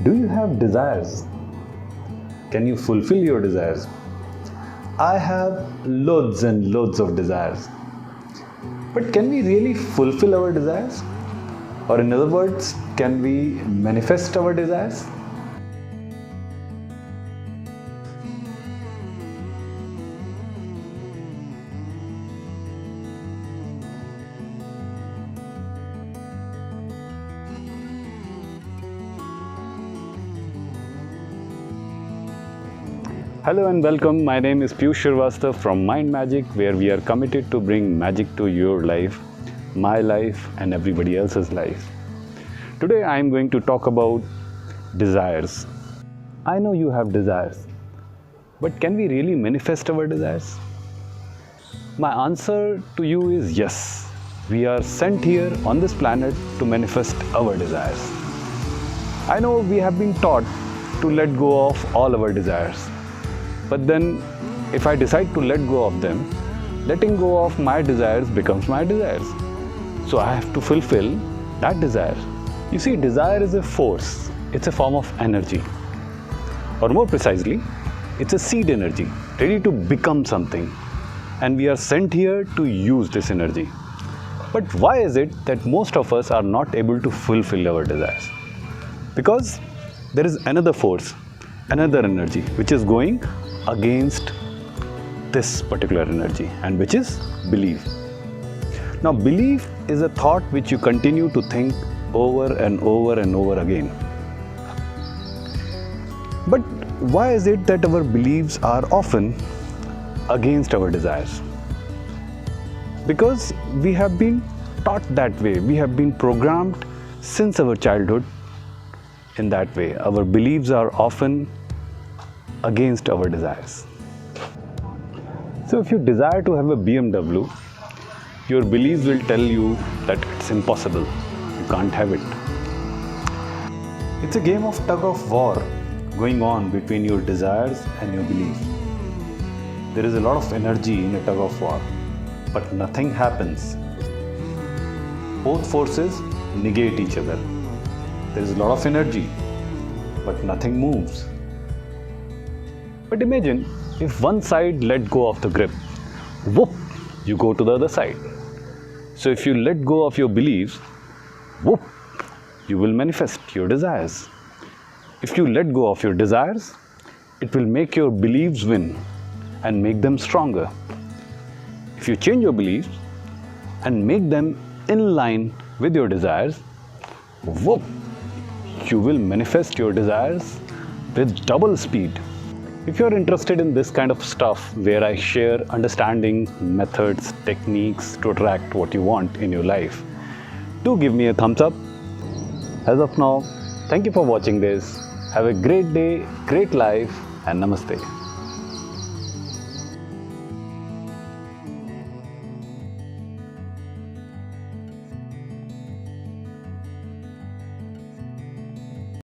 Do you have desires? Can you fulfill your desires? I have loads and loads of desires. But can we really fulfill our desires? Or in other words, can we manifest our desires? Hello and welcome. My name is Piyush Shrivastava from Mind Magic, where we are committed to bring magic to your life, my life, and everybody else's life. Today I am going to talk about desires. I know you have desires, but can we really manifest our desires? My answer to you is yes. We are sent here on this planet to manifest our desires. I know we have been taught to let go of all our desires. But then, if I decide to let go of them, letting go of my desires becomes my desires. So I have to fulfill that desire. You see, desire is a force. It's a form of energy. Or more precisely, it's a seed energy, ready to become something. And we are sent here to use this energy. But why is it that most of us are not able to fulfill our desires? Because there is another force, another energy, which is going against this particular energy, and which is belief. Now, belief is a thought which you continue to think over and over and over again. But why is it that our beliefs are often against our desires? Because we have been taught that way. We have been programmed since our childhood in that way. Our beliefs are often against our desires. So if you desire to have a BMW, your beliefs will tell you that it's impossible. You can't have it. It's a game of tug of war going on between your desires and your beliefs. There is a lot of energy in a tug of war, but nothing happens. Both forces negate each other. There is a lot of energy, but nothing moves. But imagine if one side let go of the grip, whoop, you go to the other side. So if you let go of your beliefs, whoop, you will manifest your desires. If you let go of your desires, it will make your beliefs win and make them stronger. If you change your beliefs and make them in line with your desires, whoop, you will manifest your desires with double speed. If you're interested in this kind of stuff where I share understanding, methods, techniques to attract what you want in your life, do give me a thumbs up. As of now, thank you for watching this. Have a great day, great life, and namaste.